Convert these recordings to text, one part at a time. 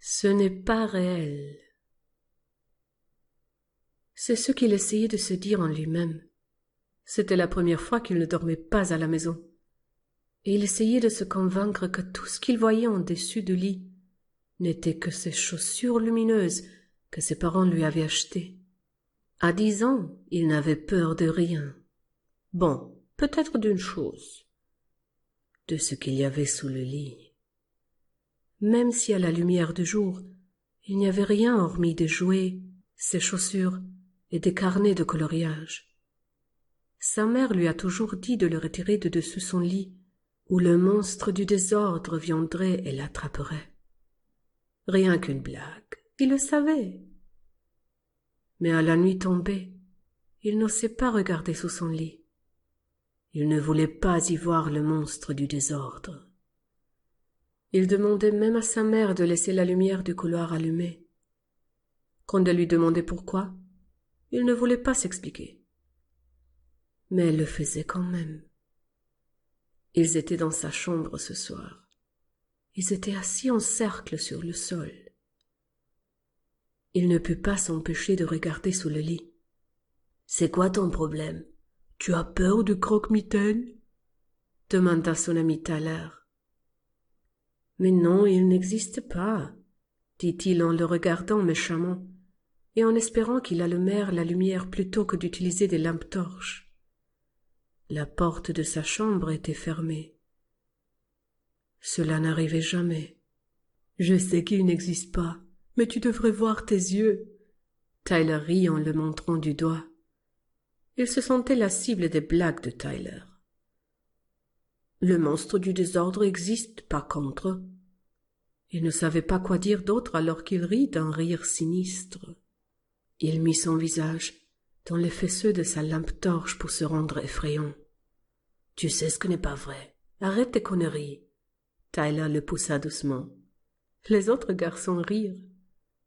Ce n'est pas réel. C'est ce qu'il essayait de se dire en lui-même. C'était la première fois qu'il ne dormait pas à la maison. Et il essayait de se convaincre que tout ce qu'il voyait en dessus du lit n'était que ces chaussures lumineuses que ses parents lui avaient achetées. À 10 ans, il n'avait peur de rien. Bon, peut-être d'une chose, de ce qu'il y avait sous le lit. Même si à la lumière du jour, il n'y avait rien hormis des jouets, ses chaussures et des carnets de coloriage. Sa mère lui a toujours dit de le retirer de dessus son lit, où le monstre du désordre viendrait et l'attraperait. Rien qu'une blague, il le savait. Mais à la nuit tombée, il n'osait pas regarder sous son lit. Il ne voulait pas y voir le monstre du désordre. Il demandait même à sa mère de laisser la lumière du couloir allumée. Quand elle lui demandait pourquoi, il ne voulait pas s'expliquer. Mais elle le faisait quand même. Ils étaient dans sa chambre ce soir. Ils étaient assis en cercle sur le sol. Il ne put pas s'empêcher de regarder sous le lit. « C'est quoi ton problème? Tu as peur du croque-mitaine ?» demanda son ami Tyler. « Mais non, il n'existe pas, » dit-il en le regardant méchamment et en espérant qu'il allumèrent la lumière plutôt que d'utiliser des lampes torches. La porte de sa chambre était fermée. Cela n'arrivait jamais. « Je sais qu'il n'existe pas, mais tu devrais voir tes yeux. » Tyler rit en le montrant du doigt. Il se sentait la cible des blagues de Tyler. Le monstre du désordre existe, par contre. Il ne savait pas quoi dire d'autre alors qu'il rit d'un rire sinistre. Il mit son visage dans les faisceaux de sa lampe torche pour se rendre effrayant. « Tu sais ce que n'est pas vrai. Arrête tes conneries. » Tyler le poussa doucement. Les autres garçons rirent.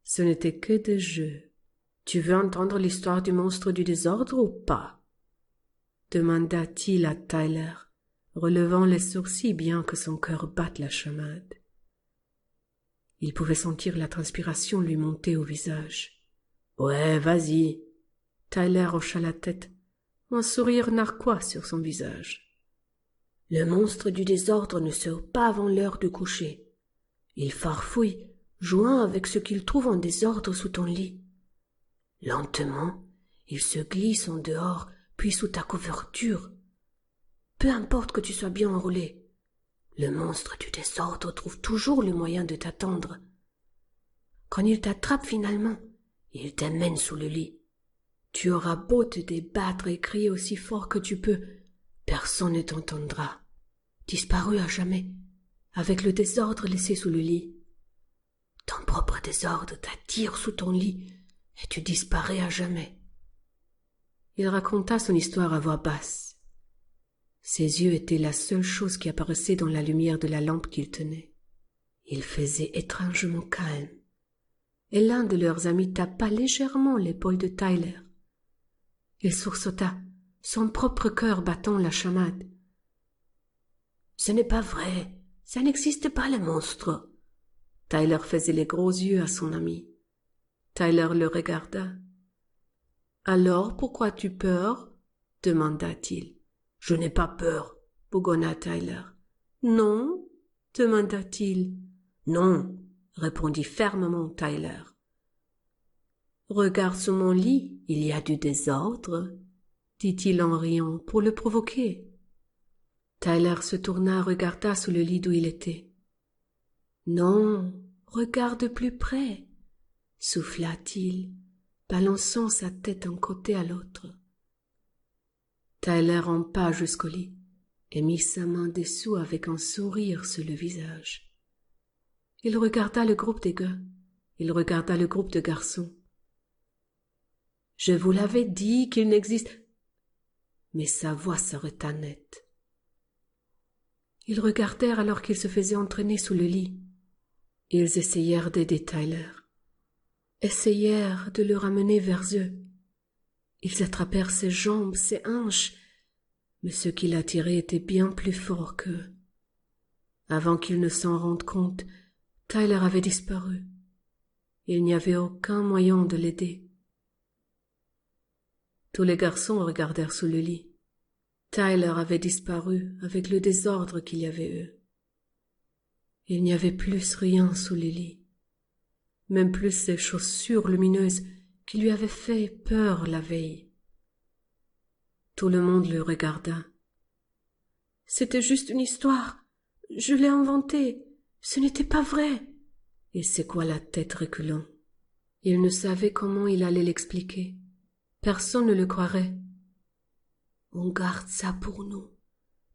Ce n'était que des jeux. « Tu veux entendre l'histoire du monstre du désordre ou pas ?» demanda-t-il à Tyler, relevant les sourcils bien que son cœur batte la chamade. Il pouvait sentir la transpiration lui monter au visage. « Ouais, vas-y. » Tyler hocha la tête, un sourire narquois sur son visage. « Le monstre du désordre ne sort pas avant l'heure de coucher. Il farfouille, jouant avec ce qu'il trouve en désordre sous ton lit. Lentement, il se glisse en dehors, puis sous ta couverture. Peu importe que tu sois bien enroulé, le monstre du désordre trouve toujours le moyen de t'attendre. Quand il t'attrape finalement, il t'amène sous le lit. Tu auras beau te débattre et crier aussi fort que tu peux, personne ne t'entendra. Disparu à jamais, avec le désordre laissé sous le lit. Ton propre désordre t'attire sous ton lit et tu disparais à jamais. » Il raconta son histoire à voix basse. Ses yeux étaient la seule chose qui apparaissait dans la lumière de la lampe qu'il tenait. Il faisait étrangement calme, et l'un de leurs amis tapa légèrement l'épaule de Tyler. Il sursauta, son propre cœur battant la chamade. « Ce n'est pas vrai, ça n'existe pas le monstre. » Tyler faisait les gros yeux à son ami. Tyler le regarda. « Alors, pourquoi as-tu peur ?» demanda-t-il. « Je n'ai pas peur, bougonna Tyler. « Non ?» demanda-t-il. « Non !» répondit fermement Tyler. « Regarde sous mon lit, il y a du désordre, » dit-il en riant pour le provoquer. Tyler se tourna, regarda sous le lit d'où il était. « Non, regarde plus près, » souffla-t-il, balançant sa tête d'un côté à l'autre. Tyler rampa jusqu'au lit et mit sa main dessous avec un sourire sur le visage. Il regarda le groupe des gars, il regarda le groupe de garçons. « Je vous l'avais dit qu'il n'existe... » Mais sa voix s'arrêta net. Ils regardèrent alors qu'il se faisait entraîner sous le lit. Ils essayèrent d'aider Tyler, essayèrent de le ramener vers eux. Ils attrapèrent ses jambes, ses hanches, mais ce qui l'attirait était bien plus fort qu'eux. Avant qu'ils ne s'en rendent compte, Tyler avait disparu, Il n'y avait aucun moyen de l'aider. Tous les garçons regardèrent sous le lit. Tyler avait disparu avec le désordre qu'il y avait eu. Il n'y avait plus rien sous le lit, même plus ses chaussures lumineuses qui lui avaient fait peur la veille. Tout le monde le regarda. « C'était juste une histoire. Je l'ai inventée. Ce n'était pas vrai. » Il secoua la tête reculant. Il ne savait comment il allait l'expliquer. Personne ne le croirait. « On garde ça pour nous.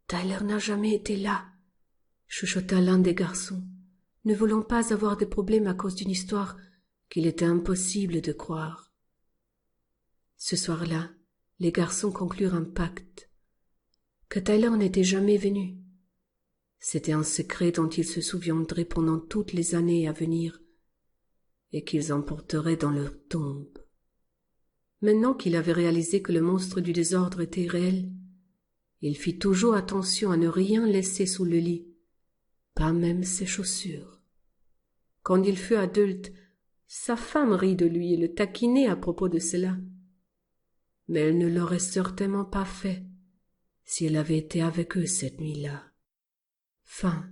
Tyler n'a jamais été là, » chuchota l'un des garçons, ne voulant pas avoir de problème à cause d'une histoire qu'il était impossible de croire. Ce soir-là, les garçons conclurent un pacte, que Tyler n'était jamais venu. C'était un secret dont ils se souviendraient pendant toutes les années à venir et qu'ils emporteraient dans leur tombe. Maintenant qu'il avait réalisé que le monstre du désordre était réel, il fit toujours attention à ne rien laisser sous le lit, pas même ses chaussures. Quand il fut adulte, sa femme rit de lui et le taquinait à propos de cela. Mais elle ne l'aurait certainement pas fait si elle avait été avec eux cette nuit-là. Fin.